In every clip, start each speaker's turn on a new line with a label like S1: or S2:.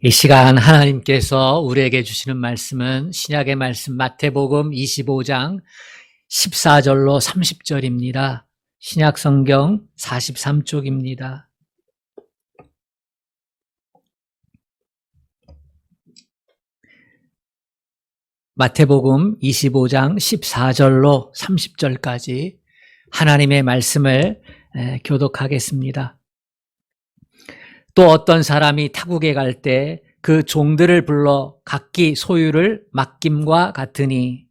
S1: 이 시간 하나님께서 우리에게 주시는 말씀은 신약의 말씀 마태복음 25장 14절로 30절입니다. 신약 성경 43쪽입니다. 마태복음 25장 14절로 30절까지 하나님의 말씀을 교독하겠습니다. 또 어떤 사람이 타국에 갈 때 그 종들을 불러 각기 소유를 맡김과 같으니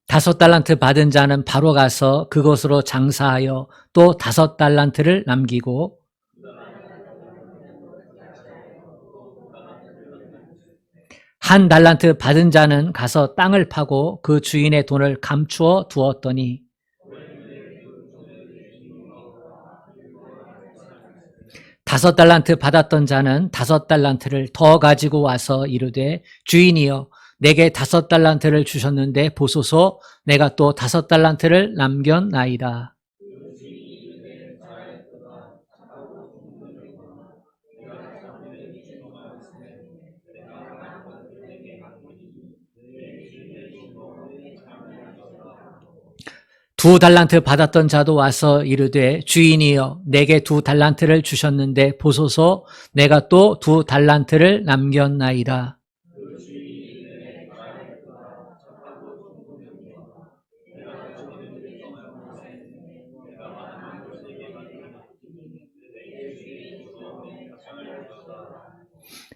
S1: 다섯 달란트 받은 자는 바로 가서 그곳으로 장사하여 또 다섯 달란트를 남기고 한 달란트 받은 자는 가서 땅을 파고 그 주인의 돈을 감추어 두었더니 다섯 달란트 받았던 자는 다섯 달란트를 더 가지고 와서 이르되 주인이여 내게 다섯 달란트를 주셨는데 보소서 내가 또 다섯 달란트를 남겼나이다. 두 달란트 받았던 자도 와서 이르되 주인이여 내게 두 달란트를 주셨는데 보소서 내가 또 두 달란트를 남겼나이다.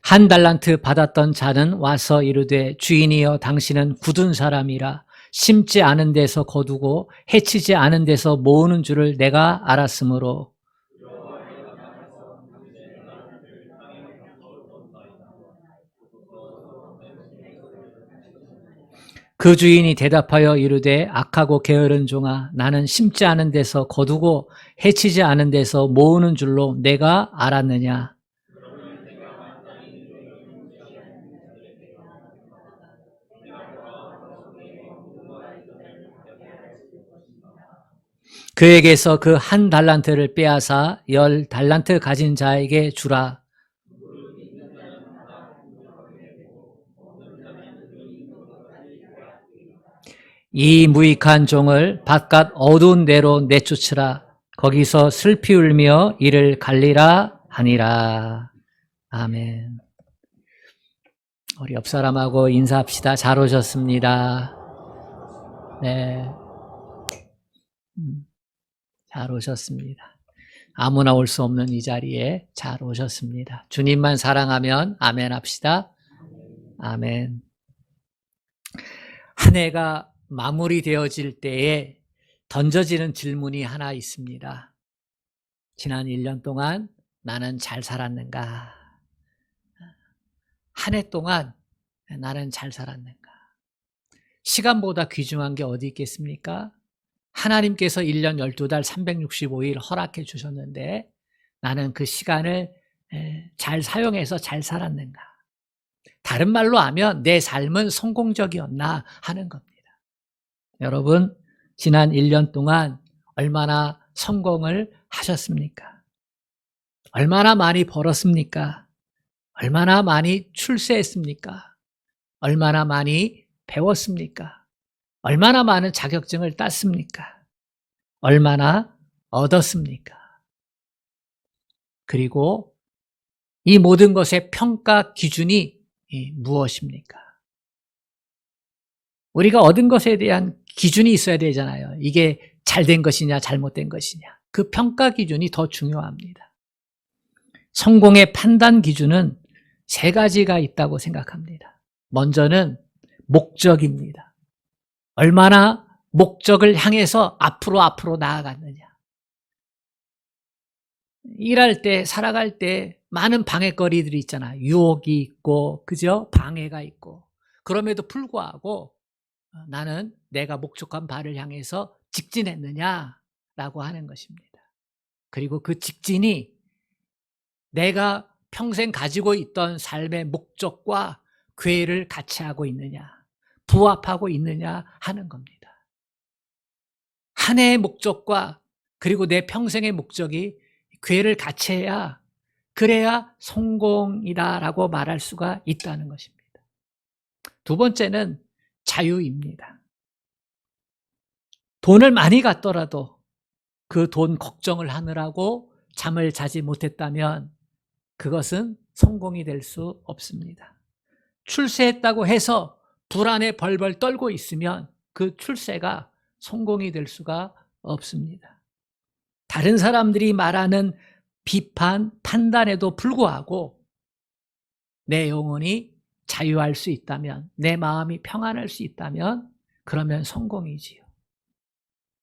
S1: 한 달란트 받았던 자는 와서 이르되 주인이여 당신은 굳은 사람이라 심지 않은 데서 거두고 해치지 않은 데서 모으는 줄을 내가 알았으므로 그 주인이 대답하여 이르되 악하고 게으른 종아 나는 심지 않은 데서 거두고 해치지 않은 데서 모으는 줄로 내가 알았느냐. 그에게서 그 한 달란트를 빼앗아 10달란트 가진 자에게 주라. 이 무익한 종을 바깥 어두운 데로 내쫓으라. 거기서 슬피 울며 이를 갈리라 하니라. 아멘. 우리 옆 사람하고 인사합시다. 잘 오셨습니다. 네. 잘 오셨습니다. 아무나 올 수 없는 이 자리에 잘 오셨습니다. 주님만 사랑하면 아멘 합시다. 아멘. 한 해가 마무리되어질 때에 던져지는 질문이 하나 있습니다. 지난 1년 동안 나는 잘 살았는가? 한 해 동안 나는 잘 살았는가? 시간보다 귀중한 게 어디 있겠습니까? 하나님께서 1년 12달 365일 허락해 주셨는데 나는 그 시간을 잘 사용해서 잘 살았는가? 다른 말로 하면 내 삶은 성공적이었나 하는 겁니다. 여러분, 지난 1년 동안 얼마나 성공을 하셨습니까? 얼마나 많이 벌었습니까? 얼마나 많이 출세했습니까? 얼마나 많이 배웠습니까? 얼마나 많은 자격증을 땄습니까? 얼마나 얻었습니까? 그리고 이 모든 것의 평가 기준이 무엇입니까? 우리가 얻은 것에 대한 기준이 있어야 되잖아요. 이게 잘된 것이냐 잘못된 것이냐. 그 평가 기준이 더 중요합니다. 성공의 판단 기준은 세 가지가 있다고 생각합니다. 먼저는 목적입니다. 얼마나 목적을 향해서 앞으로 나아갔느냐. 일할 때, 살아갈 때 많은 방해거리들이 있잖아요. 유혹이 있고, 그죠? 방해가 있고. 그럼에도 불구하고 나는 내가 목적한 바를 향해서 직진했느냐라고 하는 것입니다. 그리고 그 직진이 내가 평생 가지고 있던 삶의 목적과 궤를 같이 하고 있느냐. 부합하고 있느냐 하는 겁니다. 한 해의 목적과 그리고 내 평생의 목적이 궤를 같이 해야, 그래야 성공이다라고 말할 수가 있다는 것입니다. 두 번째는 자유입니다. 돈을 많이 갖더라도 그 돈 걱정을 하느라고 잠을 자지 못했다면 그것은 성공이 될 수 없습니다. 출세했다고 해서 불안에 벌벌 떨고 있으면 그 출세가 성공이 될 수가 없습니다. 다른 사람들이 말하는 비판, 판단에도 불구하고 내 영혼이 자유할 수 있다면, 내 마음이 평안할 수 있다면 그러면 성공이지요.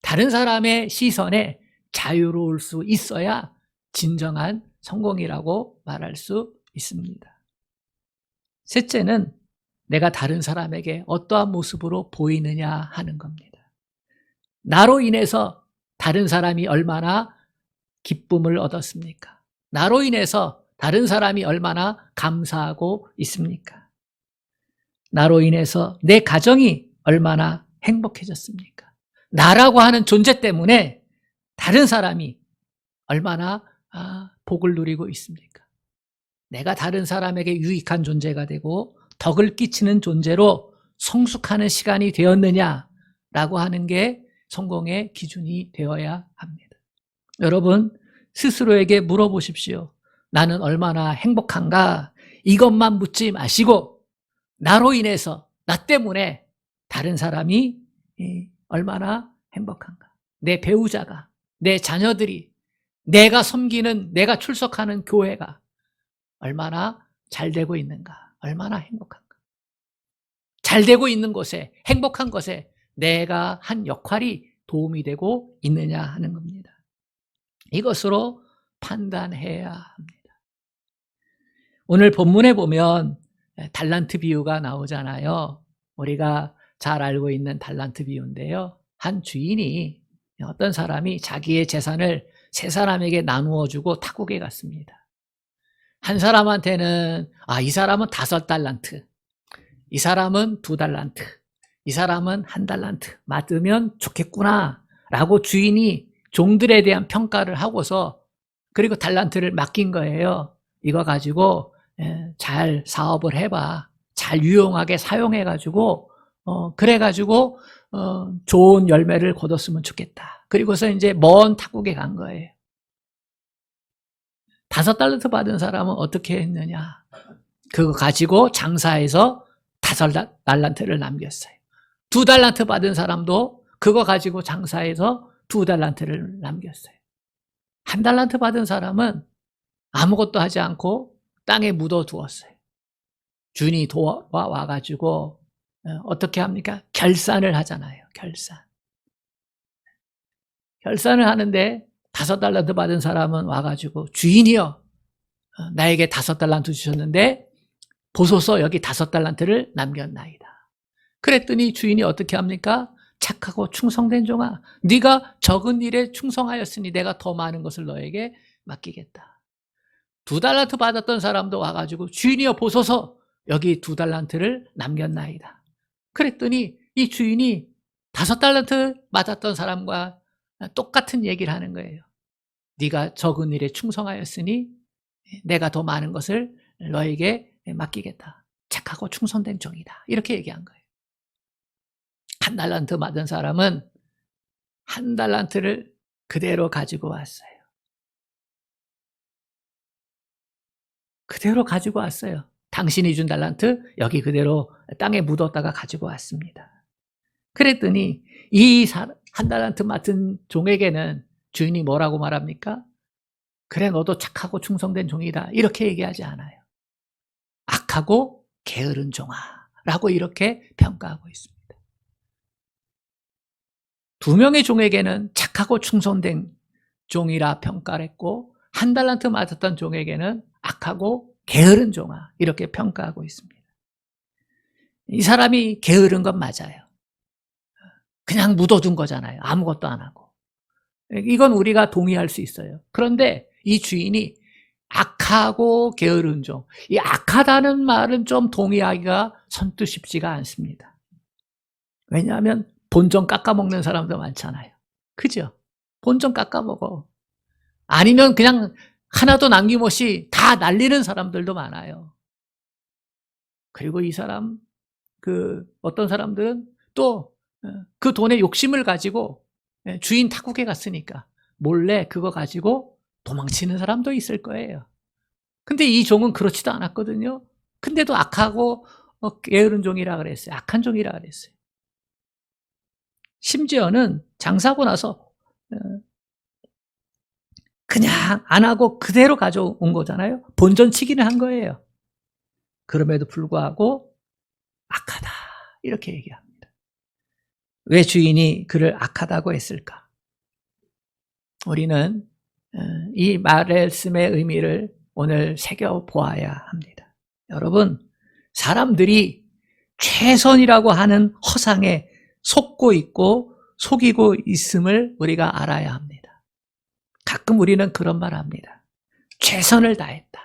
S1: 다른 사람의 시선에 자유로울 수 있어야 진정한 성공이라고 말할 수 있습니다. 셋째는 내가 다른 사람에게 어떠한 모습으로 보이느냐 하는 겁니다. 나로 인해서 다른 사람이 얼마나 기쁨을 얻었습니까? 나로 인해서 다른 사람이 얼마나 감사하고 있습니까? 나로 인해서 내 가정이 얼마나 행복해졌습니까? 나라고 하는 존재 때문에 다른 사람이 얼마나 복을 누리고 있습니까? 내가 다른 사람에게 유익한 존재가 되고 덕을 끼치는 존재로 성숙하는 시간이 되었느냐라고 하는 게 성공의 기준이 되어야 합니다. 여러분 스스로에게 물어보십시오. 나는 얼마나 행복한가? 이것만 묻지 마시고 나로 인해서, 나 때문에 다른 사람이 얼마나 행복한가? 내 배우자가, 내 자녀들이, 내가 섬기는, 내가 출석하는 교회가 얼마나 잘 되고 있는가? 얼마나 행복한가? 잘 되고 있는 곳에, 행복한 것에 내가 한 역할이 도움이 되고 있느냐 하는 겁니다. 이것으로 판단해야 합니다. 오늘 본문에 보면 달란트 비유가 나오잖아요. 우리가 잘 알고 있는 달란트 비유인데요. 한 주인이, 어떤 사람이 자기의 재산을 세 사람에게 나누어 주고 타국에 갔습니다. 한 사람한테는 이 사람은 5달란트, 이 사람은 2달란트, 이 사람은 1달란트 맡으면 좋겠구나 라고 주인이 종들에 대한 평가를 하고서 그리고 달란트를 맡긴 거예요. 이거 가지고 잘 사업을 해봐. 잘 유용하게 사용해가지고 그래가지고 좋은 열매를 거뒀으면 좋겠다. 그리고서 이제 먼 타국에 간 거예요. 5달란트 받은 사람은 어떻게 했느냐? 그거 가지고 장사해서 5달란트를 남겼어요. 2달란트 받은 사람도 그거 가지고 장사해서 2달란트를 남겼어요. 1달란트 받은 사람은 아무것도 하지 않고 땅에 묻어두었어요. 주인이 와가지고 어떻게 합니까? 결산을 하잖아요. 결산을 하는데 5달란트 받은 사람은 와가지고 주인이요, 나에게 5달란트 주셨는데 보소서 여기 5달란트를 남겼나이다. 그랬더니 주인이 어떻게 합니까? 착하고 충성된 종아, 네가 적은 일에 충성하였으니 내가 더 많은 것을 너에게 맡기겠다. 2달란트 받았던 사람도 와가지고 주인이여 보소서 여기 2달란트를 남겼나이다. 그랬더니 이 주인이 5달란트 받았던 사람과 똑같은 얘기를 하는 거예요. 네가 적은 일에 충성하였으니 내가 더 많은 것을 너에게 맡기겠다. 착하고 충성된 종이다. 이렇게 얘기한 거예요. 1달란트 받은 사람은 1달란트를 그대로 가지고 왔어요. 그대로 가지고 왔어요. 당신이 준 달란트 여기 그대로 땅에 묻었다가 가지고 왔습니다. 그랬더니 이 1달란트 맡은 종에게는 주인이 뭐라고 말합니까? 그래 너도 착하고 충성된 종이다 이렇게 얘기하지 않아요. 악하고 게으른 종아 라고 이렇게 평가하고 있습니다. 2명의 종에게는 착하고 충성된 종이라 평가를 했고 1달란트 맡았던 종에게는 악하고 게으른 종아 이렇게 평가하고 있습니다. 이 사람이 게으른 건 맞아요. 그냥 묻어둔 거잖아요. 아무것도 안 하고. 이건 우리가 동의할 수 있어요. 그런데 이 주인이 악하고 게으른 종, 이 악하다는 말은 좀 동의하기가 선뜻 쉽지가 않습니다. 왜냐하면 본전 깎아먹는 사람도 많잖아요. 그죠? 본전 깎아먹어. 아니면 그냥 하나도 남김없이 다 날리는 사람들도 많아요. 그리고 이 사람, 어떤 사람들은 또 그 돈에 욕심을 가지고 주인 타국에 갔으니까 몰래 그거 가지고 도망치는 사람도 있을 거예요. 근데 이 종은 그렇지도 않았거든요. 근데도 악하고 게으른 종이라 그랬어요. 악한 종이라 그랬어요. 심지어는 장사하고 나서 그냥 안 하고 그대로 가져온 거잖아요. 본전치기는 한 거예요. 그럼에도 불구하고 악하다 이렇게 얘기합니다. 왜 주인이 그를 악하다고 했을까? 우리는 이 말씀의 의미를 오늘 새겨보아야 합니다. 여러분, 사람들이 최선이라고 하는 허상에 속고 있고 속이고 있음을 우리가 알아야 합니다. 가끔 우리는 그런 말 합니다. 최선을 다했다.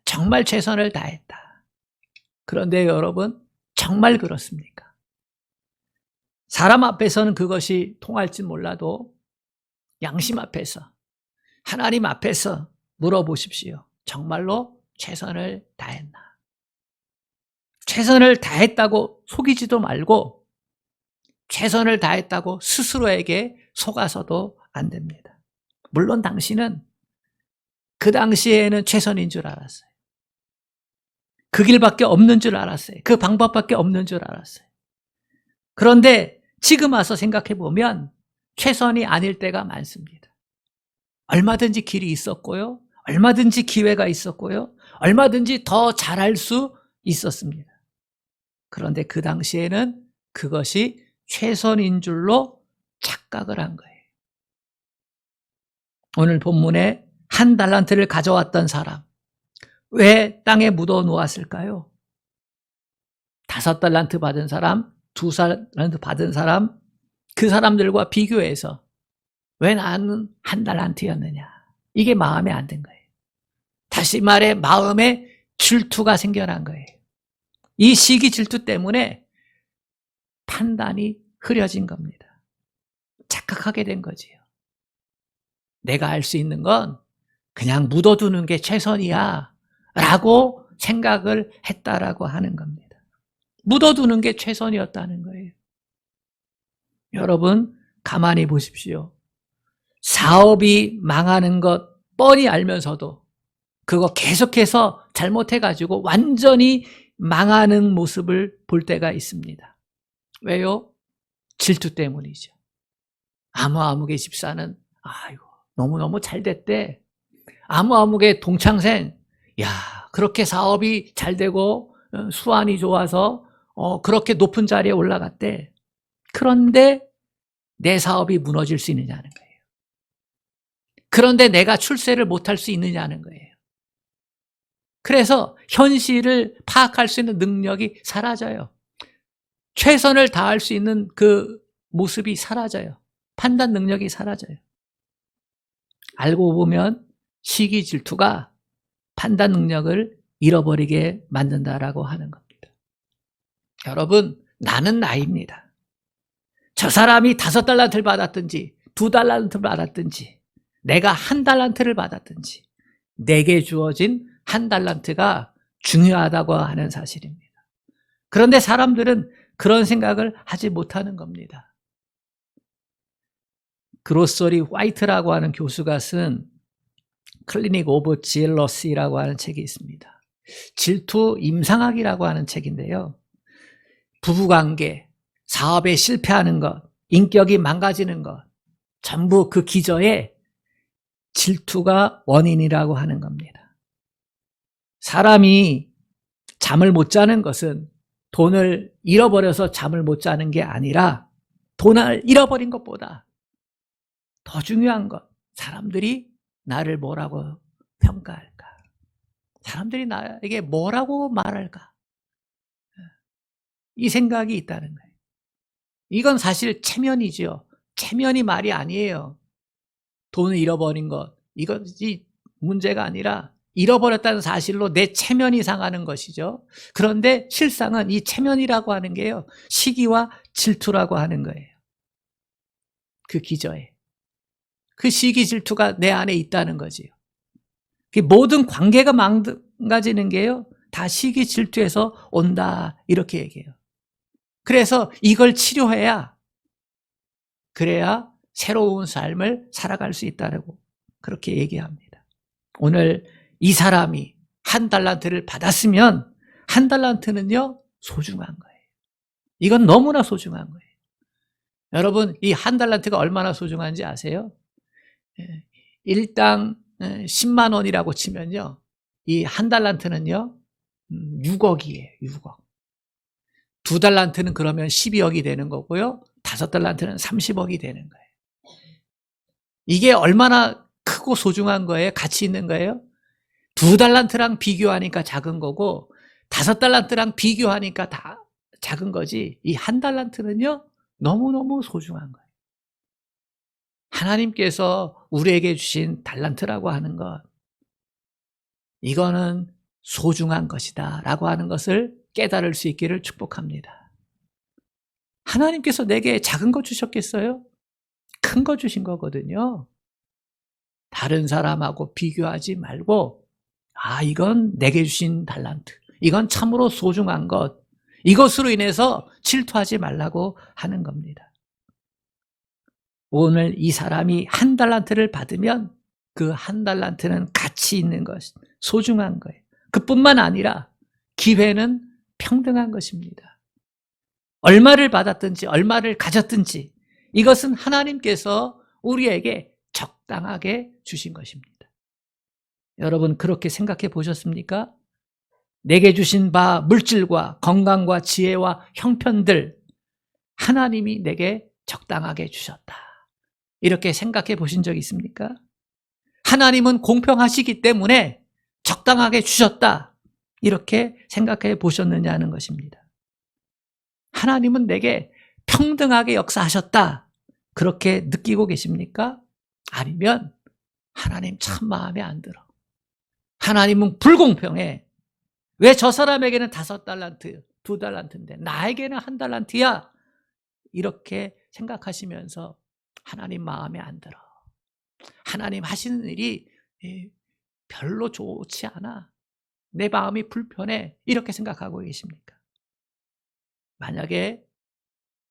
S1: 정말 최선을 다했다. 그런데 여러분, 정말 그렇습니까? 사람 앞에서는 그것이 통할지 몰라도 양심 앞에서, 하나님 앞에서 물어보십시오. 정말로 최선을 다했나? 최선을 다했다고 속이지도 말고 최선을 다했다고 스스로에게 속아서도 안 됩니다. 물론 당신은 그 당시에는 최선인 줄 알았어요. 그 길밖에 없는 줄 알았어요. 그 방법밖에 없는 줄 알았어요. 그런데 지금 와서 생각해 보면 최선이 아닐 때가 많습니다. 얼마든지 길이 있었고요. 얼마든지 기회가 있었고요. 얼마든지 더 잘할 수 있었습니다. 그런데 그 당시에는 그것이 최선인 줄로 착각을 한 거예요. 오늘 본문에 한 달란트를 가져왔던 사람, 왜 땅에 묻어 놓았을까요? 5달란트 받은 사람, 2달란트 받은 사람, 그 사람들과 비교해서 왜 나는 1달란트였느냐? 이게 마음에 안 든 거예요. 다시 말해 마음에 질투가 생겨난 거예요. 이 시기 질투 때문에 판단이 흐려진 겁니다. 착각하게 된 거지요. 내가 할 수 있는 건 그냥 묻어두는 게 최선이야 라고 생각을 했다라고 하는 겁니다. 묻어두는 게 최선이었다는 거예요. 여러분 가만히 보십시오. 사업이 망하는 것 뻔히 알면서도 그거 계속해서 잘못해가지고 완전히 망하는 모습을 볼 때가 있습니다. 왜요? 질투 때문이죠. 아무아무개 집사는 아이고 너무너무 잘 됐대. 아무아무개 동창생 야 그렇게 사업이 잘 되고 수완이 좋아서 그렇게 높은 자리에 올라갔대. 그런데 내 사업이 무너질 수 있느냐는 거예요. 그런데 내가 출세를 못할 수 있느냐는 거예요. 그래서 현실을 파악할 수 있는 능력이 사라져요. 최선을 다할 수 있는 그 모습이 사라져요. 판단 능력이 사라져요. 알고 보면 시기 질투가 판단 능력을 잃어버리게 만든다라고 하는 겁니다. 여러분, 나는 나입니다. 저 사람이 5달란트를 받았든지 2달란트를 받았든지 내가 1달란트를 받았든지 내게 주어진 1달란트가 중요하다고 하는 사실입니다. 그런데 사람들은 그런 생각을 하지 못하는 겁니다. 그로서리 화이트라고 하는 교수가 쓴 클리닉 오브 지엘러시라고 하는 책이 있습니다. 질투 임상학이라고 하는 책인데요. 부부관계, 사업에 실패하는 것, 인격이 망가지는 것 전부 그 기저에 질투가 원인이라고 하는 겁니다. 사람이 잠을 못 자는 것은 돈을 잃어버려서 잠을 못 자는 게 아니라 돈을 잃어버린 것보다 더 중요한 것, 사람들이 나를 뭐라고 평가할까? 사람들이 나에게 뭐라고 말할까? 이 생각이 있다는 거예요. 이건 사실 체면이죠. 체면이 말이 아니에요. 돈을 잃어버린 것, 이것이 문제가 아니라 잃어버렸다는 사실로 내 체면이 상하는 것이죠. 그런데 실상은 이 체면이라고 하는 게요, 시기와 질투라고 하는 거예요. 그 기저에. 그 시기 질투가 내 안에 있다는 거지요. 모든 관계가 망가지는 게요, 다 시기 질투에서 온다, 이렇게 얘기해요. 그래서 이걸 치료해야, 그래야 새로운 삶을 살아갈 수 있다고 그렇게 얘기합니다. 오늘 이 사람이 1달란트를 받았으면 1달란트는요, 소중한 거예요. 이건 너무나 소중한 거예요. 여러분, 이 1달란트가 얼마나 소중한지 아세요? 일당 10만 원이라고 치면요, 이 1달란트는요 6억이에요. 6억. 2달란트는 그러면 12억이 되는 거고요, 5달란트는 30억이 되는 거예요. 이게 얼마나 크고 소중한 거예요? 가치 있는 거예요? 2달란트랑 비교하니까 작은 거고 5달란트랑 비교하니까 다 작은 거지, 이 1달란트는요 너무너무 소중한 거예요. 하나님께서 우리에게 주신 달란트라고 하는 것, 이거는 소중한 것이다 라고 하는 것을 깨달을 수 있기를 축복합니다. 하나님께서 내게 작은 거 주셨겠어요? 큰 거 주신 거거든요. 다른 사람하고 비교하지 말고, 이건 내게 주신 달란트, 이건 참으로 소중한 것, 이것으로 인해서 질투하지 말라고 하는 겁니다. 오늘 이 사람이 1달란트를 받으면 그 1달란트는 가치 있는 것, 소중한 거예요. 그뿐만 아니라 기회는 평등한 것입니다. 얼마를 받았든지 얼마를 가졌든지 이것은 하나님께서 우리에게 적당하게 주신 것입니다. 여러분, 그렇게 생각해 보셨습니까? 내게 주신 바 물질과 건강과 지혜와 형편들, 하나님이 내게 적당하게 주셨다, 이렇게 생각해 보신 적 있습니까? 하나님은 공평하시기 때문에 적당하게 주셨다, 이렇게 생각해 보셨느냐는 것입니다. 하나님은 내게 평등하게 역사하셨다, 그렇게 느끼고 계십니까? 아니면 하나님 참 마음에 안 들어, 하나님은 불공평해, 왜 저 사람에게는 5달란트, 2달란트인데 나에게는 1달란트야, 이렇게 생각하시면서 하나님 마음에 안 들어, 하나님 하시는 일이 별로 좋지 않아, 내 마음이 불편해, 이렇게 생각하고 계십니까? 만약에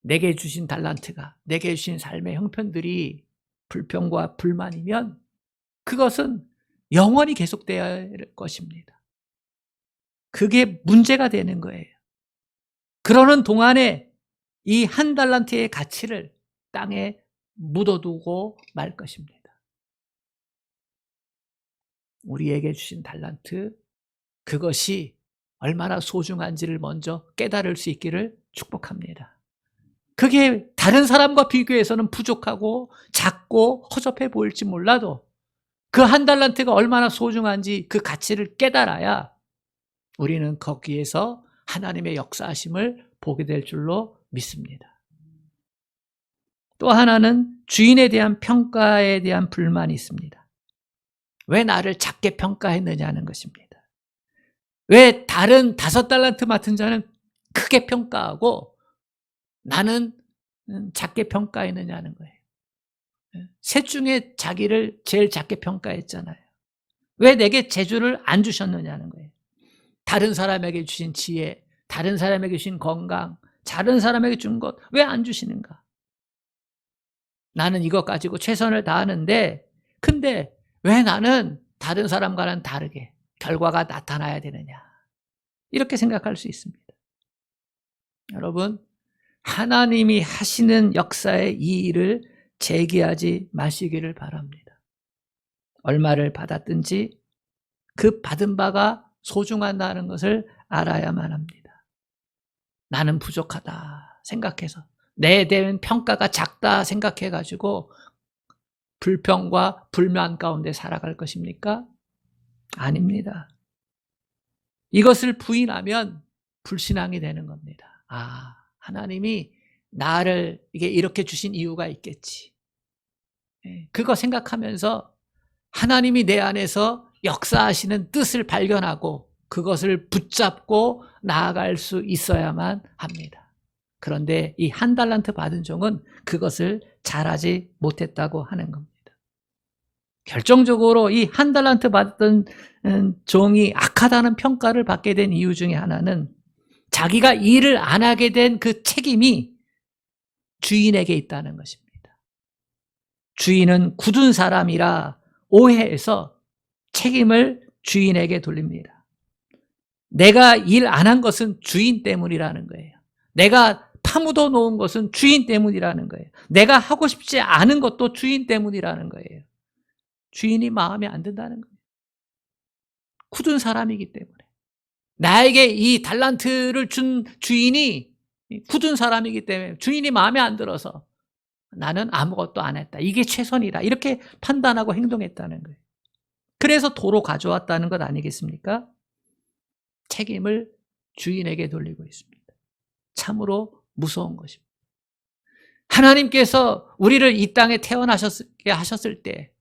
S1: 내게 주신 달란트가, 내게 주신 삶의 형편들이 불평과 불만이면 그것은 영원히 계속되어야 할 것입니다. 그게 문제가 되는 거예요. 그러는 동안에 이 1달란트의 가치를 땅에 묻어두고 말 것입니다. 우리에게 주신 달란트, 그것이 얼마나 소중한지를 먼저 깨달을 수 있기를 축복합니다. 그게 다른 사람과 비교해서는 부족하고 작고 허접해 보일지 몰라도 그 1달란트가 얼마나 소중한지 그 가치를 깨달아야 우리는 거기에서 하나님의 역사하심을 보게 될 줄로 믿습니다. 또 하나는 주인에 대한 평가에 대한 불만이 있습니다. 왜 나를 작게 평가했느냐는 것입니다. 왜 다른 5달란트 맡은 자는 크게 평가하고 나는 작게 평가했느냐는 거예요. 셋 중에 자기를 제일 작게 평가했잖아요. 왜 내게 재주를 안 주셨느냐는 거예요. 다른 사람에게 주신 지혜, 다른 사람에게 주신 건강, 다른 사람에게 준 것 왜 안 주시는가? 나는 이것 가지고 최선을 다하는데, 근데 왜 나는 다른 사람과는 다르게 결과가 나타나야 되느냐, 이렇게 생각할 수 있습니다. 여러분, 하나님이 하시는 역사의 이 일을 제기하지 마시기를 바랍니다. 얼마를 받았든지 그 받은 바가 소중하다는 것을 알아야만 합니다. 나는 부족하다 생각해서, 내에 대한 평가가 작다 생각해가지고 불평과 불만 가운데 살아갈 것입니까? 아닙니다. 이것을 부인하면 불신앙이 되는 겁니다. 하나님이 나를 이렇게 주신 이유가 있겠지, 그거 생각하면서 하나님이 내 안에서 역사하시는 뜻을 발견하고 그것을 붙잡고 나아갈 수 있어야만 합니다. 그런데 이 한 달란트 받은 종은 그것을 잘하지 못했다고 하는 겁니다. 결정적으로 이 한 달란트 받은 종이 악하다는 평가를 받게 된 이유 중에 하나는 자기가 일을 안 하게 된 그 책임이 주인에게 있다는 것입니다. 주인은 굳은 사람이라 오해해서 책임을 주인에게 돌립니다. 내가 일 안 한 것은 주인 때문이라는 거예요. 내가 파묻어 놓은 것은 주인 때문이라는 거예요. 내가 하고 싶지 않은 것도 주인 때문이라는 거예요. 주인이 마음에 안 든다는 거예요. 굳은 사람이기 때문에. 나에게 이 달란트를 준 주인이 굳은 사람이기 때문에 주인이 마음에 안 들어서 나는 아무것도 안 했다. 이게 최선이다. 이렇게 판단하고 행동했다는 거예요. 그래서 도로 가져왔다는 것 아니겠습니까? 책임을 주인에게 돌리고 있습니다. 참으로 무서운 것입니다. 하나님께서 우리를 이 땅에 태어나게 하셨을 때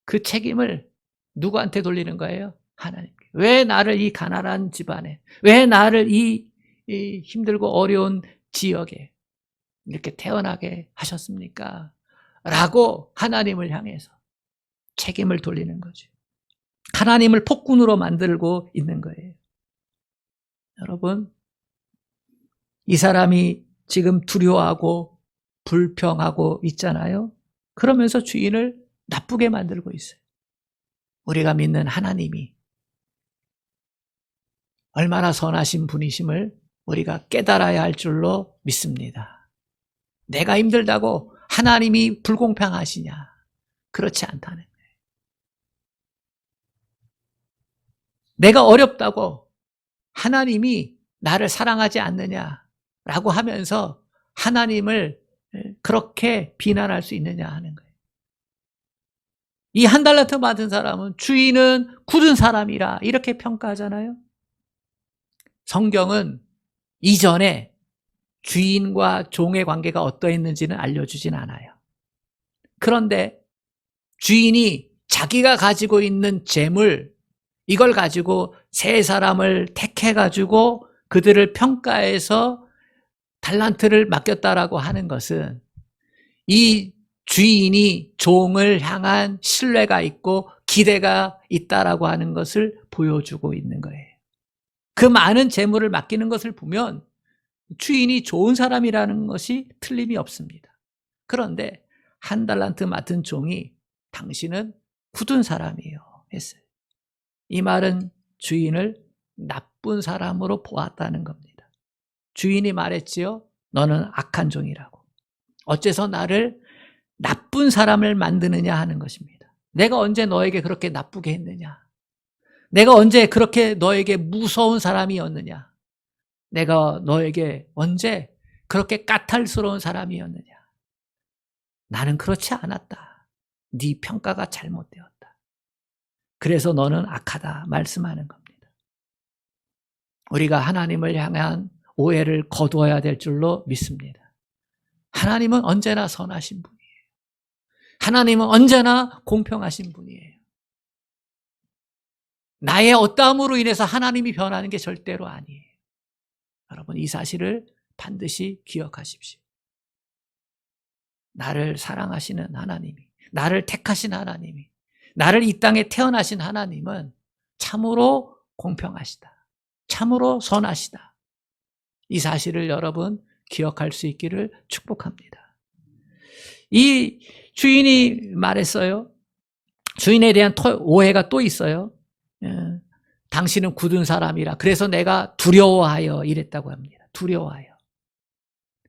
S1: 그 책임을 누구한테 돌리는 거예요? 하나님께. 왜 나를 이 가난한 집안에, 왜 나를 이 힘들고 어려운 지역에 이렇게 태어나게 하셨습니까? 라고 하나님을 향해서 책임을 돌리는 거죠. 하나님을 폭군으로 만들고 있는 거예요. 여러분, 이 사람이 지금 두려워하고 불평하고 있잖아요. 그러면서 주인을 나쁘게 만들고 있어요. 우리가 믿는 하나님이 얼마나 선하신 분이심을 우리가 깨달아야 할 줄로 믿습니다. 내가 힘들다고 하나님이 불공평하시냐? 그렇지 않다는 거예요. 내가 어렵다고 하나님이 나를 사랑하지 않느냐라고 하면서 하나님을 그렇게 비난할 수 있느냐 하는 거예요. 이 한 달란트 받은 사람은 주인은 굳은 사람이라 이렇게 평가하잖아요. 성경은 이전에 주인과 종의 관계가 어떠했는지는 알려주진 않아요. 그런데 주인이 자기가 가지고 있는 재물, 이걸 가지고 세 사람을 택해가지고 그들을 평가해서 달란트를 맡겼다라고 하는 것은 이 주인이 종을 향한 신뢰가 있고 기대가 있다라고 하는 것을 보여주고 있는 거예요. 그 많은 재물을 맡기는 것을 보면 주인이 좋은 사람이라는 것이 틀림이 없습니다. 그런데 한 달란트 맡은 종이 당신은 굳은 사람이에요 했어요. 이 말은 주인을 나쁜 사람으로 보았다는 겁니다. 주인이 말했지요. 너는 악한 종이라고. 어째서 나를 나쁜 사람을 만드느냐 하는 것입니다. 내가 언제 너에게 그렇게 나쁘게 했느냐? 내가 언제 그렇게 너에게 무서운 사람이었느냐? 내가 너에게 언제 그렇게 까탈스러운 사람이었느냐? 나는 그렇지 않았다. 네 평가가 잘못되었다. 그래서 너는 악하다 말씀하는 겁니다. 우리가 하나님을 향한 오해를 거두어야 될 줄로 믿습니다. 하나님은 언제나 선하신 분이에요. 하나님은 언제나 공평하신 분이에요. 나의 어떠함으로 인해서 하나님이 변하는 게 절대로 아니에요. 여러분, 이 사실을 반드시 기억하십시오. 나를 사랑하시는 하나님이, 나를 택하신 하나님이, 나를 이 땅에 태어나신 하나님은 참으로 공평하시다. 참으로 선하시다. 이 사실을 여러분 기억할 수 있기를 축복합니다. 이 주인이 말했어요. 주인에 대한 오해가 또 있어요. 당신은 굳은 사람이라. 그래서 내가 두려워하여 이랬다고 합니다. 두려워하여.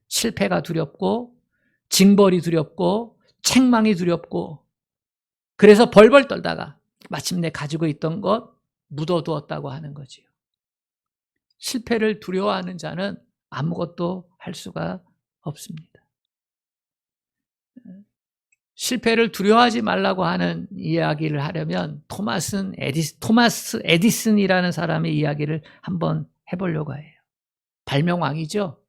S1: 실패가 두렵고 징벌이 두렵고 책망이 두렵고 그래서 벌벌 떨다가 마침내 가지고 있던 것 묻어두었다고 하는 거지요. 실패를 두려워하는 자는 아무것도 할 수가 없습니다. 실패를 두려워하지 말라고 하는 이야기를 하려면 토마스 에디슨이라는 사람의 이야기를 한번 해보려고 해요. 발명왕이죠.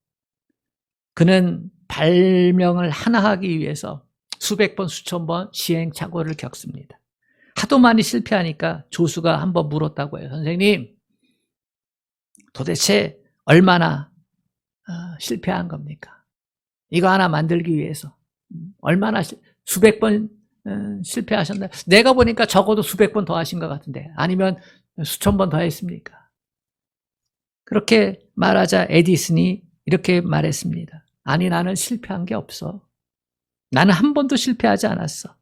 S1: 그는 발명을 하나 하기 위해서 수백 번, 수천 번 시행착오를 겪습니다. 하도 많이 실패하니까 조수가 한번 물었다고 해요. 선생님, 도대체 얼마나 실패한 겁니까? 이거 하나 만들기 위해서 얼마나 수백 번 실패하셨나요? 내가 보니까 적어도 수백 번 더 하신 것 같은데, 아니면 수천 번 더 했습니까? 그렇게 말하자 에디슨이 이렇게 말했습니다. 아니, 나는 실패한 게 없어. 나는 한 번도 실패하지 않았어.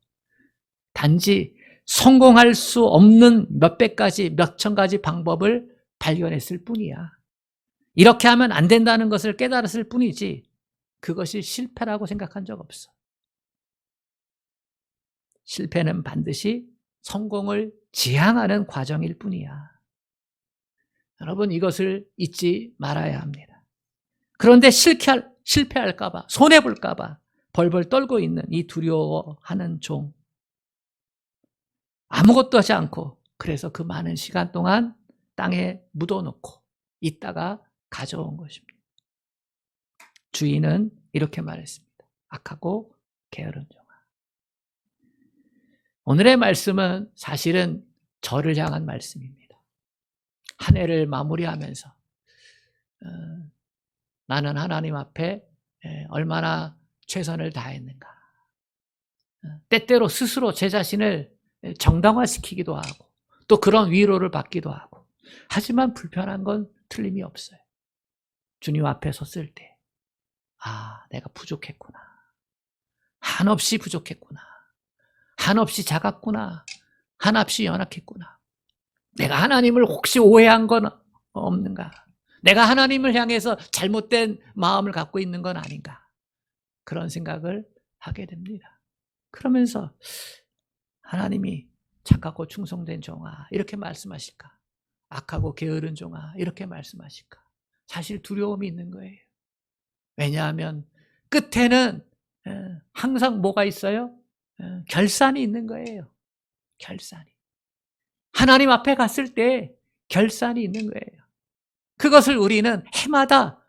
S1: 단지 성공할 수 없는 몇백 가지, 몇천 가지 방법을 발견했을 뿐이야. 이렇게 하면 안 된다는 것을 깨달았을 뿐이지 그것이 실패라고 생각한 적 없어. 실패는 반드시 성공을 지향하는 과정일 뿐이야. 여러분, 이것을 잊지 말아야 합니다. 그런데 실패할까 봐, 손해볼까 봐 벌벌 떨고 있는 이 두려워하는 종, 아무것도 하지 않고, 그래서 그 많은 시간 동안 땅에 묻어놓고 있다가 가져온 것입니다. 주인은 이렇게 말했습니다. 악하고 게으른 종아. 오늘의 말씀은 사실은 저를 향한 말씀입니다. 한 해를 마무리하면서 나는 하나님 앞에 얼마나 최선을 다했는가. 때때로 스스로 제 자신을 정당화시키기도 하고 또 그런 위로를 받기도 하고, 하지만 불편한 건 틀림이 없어요. 주님 앞에 섰을 때, 아, 내가 부족했구나. 한없이 부족했구나. 한없이 작았구나. 한없이 연약했구나. 내가 하나님을 혹시 오해한 건 없는가? 내가 하나님을 향해서 잘못된 마음을 갖고 있는 건 아닌가? 그런 생각을 하게 됩니다. 그러면서 하나님이 착하고 충성된 종아 이렇게 말씀하실까? 악하고 게으른 종아 이렇게 말씀하실까? 사실 두려움이 있는 거예요. 왜냐하면 끝에는 항상 뭐가 있어요? 결산이 있는 거예요. 결산이. 하나님 앞에 갔을 때 결산이 있는 거예요. 그것을 우리는 해마다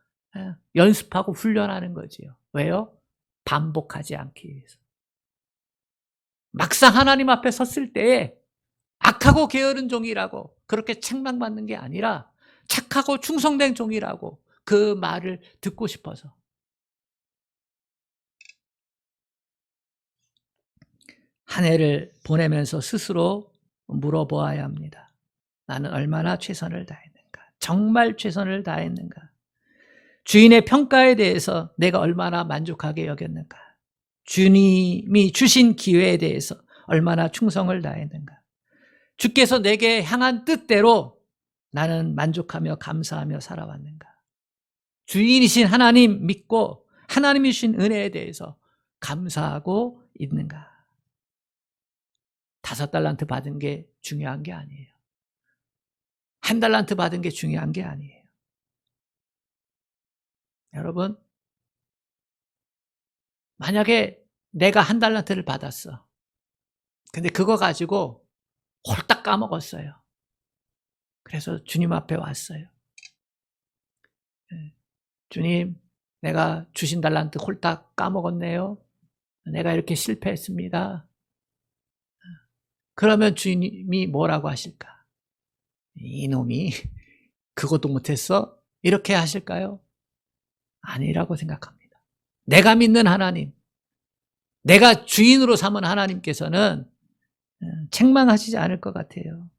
S1: 연습하고 훈련하는 거지요. 왜요? 반복하지 않기 위해서. 막상 하나님 앞에 섰을 때에 악하고 게으른 종이라고 그렇게 책망받는 게 아니라 착하고 충성된 종이라고 그 말을 듣고 싶어서. 한 해를 보내면서 스스로 물어보아야 합니다. 나는 얼마나 최선을 다했는가? 정말 최선을 다했는가? 주인의 평가에 대해서 내가 얼마나 만족하게 여겼는가? 주님이 주신 기회에 대해서 얼마나 충성을 다했는가? 주께서 내게 향한 뜻대로 나는 만족하며 감사하며 살아왔는가? 주인이신 하나님 믿고 하나님이 주신 은혜에 대해서 감사하고 있는가? 5달란트 받은 게 중요한 게 아니에요. 1달란트 받은 게 중요한 게 아니에요. 여러분, 만약에 내가 1달란트를 받았어. 근데 그거 가지고 홀딱 까먹었어요. 그래서 주님 앞에 왔어요. 주님, 내가 주신 달란트 홀딱 까먹었네요. 내가 이렇게 실패했습니다. 그러면 주님이 뭐라고 하실까? 이놈이 그것도 못했어? 이렇게 하실까요? 아니라고 생각합니다. 내가 믿는 하나님, 내가 주인으로 삼은 하나님께서는 책망하시지 않을 것 같아요.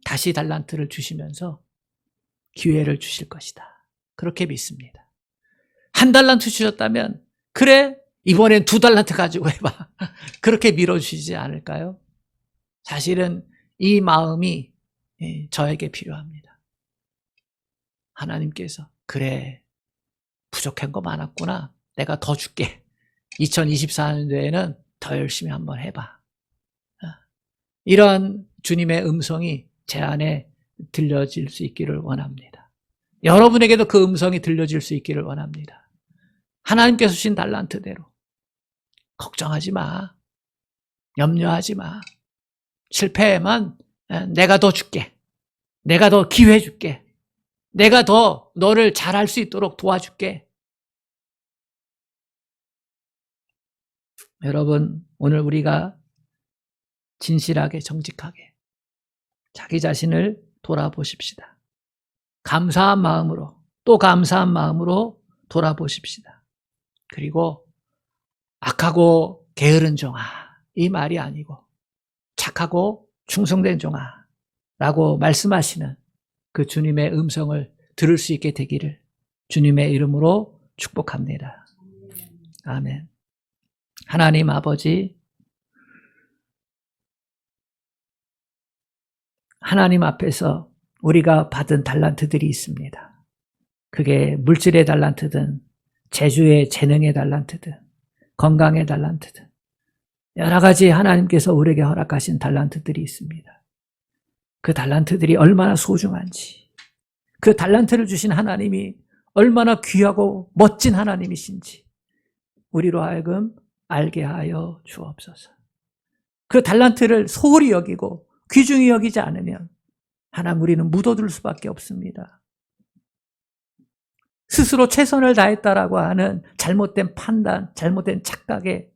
S1: 다시 달란트를 주시면서 기회를 주실 것이다. 그렇게 믿습니다. 1달란트 주셨다면 그래, 이번엔 2달란트 가지고 해봐. 그렇게 밀어주시지 않을까요? 사실은 이 마음이 저에게 필요합니다. 하나님께서 그래, 부족한 거 많았구나. 내가 더 줄게. 2024년도에는 더 열심히 한번 해봐. 이런 주님의 음성이 제 안에 들려질 수 있기를 원합니다. 여러분에게도 그 음성이 들려질 수 있기를 원합니다. 하나님께서 주신 달란트대로 걱정하지 마. 염려하지 마. 실패에만 내가 더 줄게. 내가 더 기회 줄게. 내가 더 너를 잘할 수 있도록 도와줄게. 여러분, 오늘 우리가 진실하게 정직하게 자기 자신을 돌아보십시다. 감사한 마음으로 또 감사한 마음으로 돌아보십시다. 그리고 악하고 게으른 종아 이 말이 아니고 착하고 충성된 종아 라고 말씀하시는 그 주님의 음성을 들을 수 있게 되기를 주님의 이름으로 축복합니다. 아멘. 하나님 아버지, 하나님 앞에서 우리가 받은 달란트들이 있습니다. 그게 물질의 달란트든 재주의 재능의 달란트든 건강의 달란트든 여러 가지 하나님께서 우리에게 허락하신 달란트들이 있습니다. 그 달란트들이 얼마나 소중한지, 그 달란트를 주신 하나님이 얼마나 귀하고 멋진 하나님이신지 우리로 하여금 알게 하여 주옵소서. 그 달란트를 소홀히 여기고 귀중히 여기지 않으면 하나님 우리는 묻어둘 수밖에 없습니다. 스스로 최선을 다했다라고 하는 잘못된 판단, 잘못된 착각에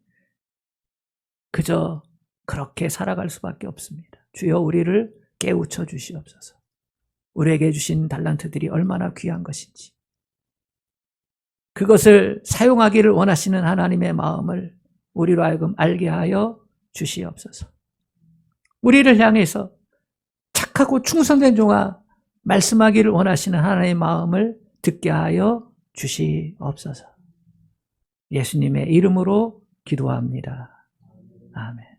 S1: 그저 그렇게 살아갈 수밖에 없습니다. 주여 우리를 깨우쳐 주시옵소서. 우리에게 주신 달란트들이 얼마나 귀한 것인지 그것을 사용하기를 원하시는 하나님의 마음을 우리로 하여금 알게 하여 주시옵소서. 우리를 향해서 착하고 충성된 종아 말씀하기를 원하시는 하나님의 마음을 듣게 하여 주시옵소서. 예수님의 이름으로 기도합니다. 아멘.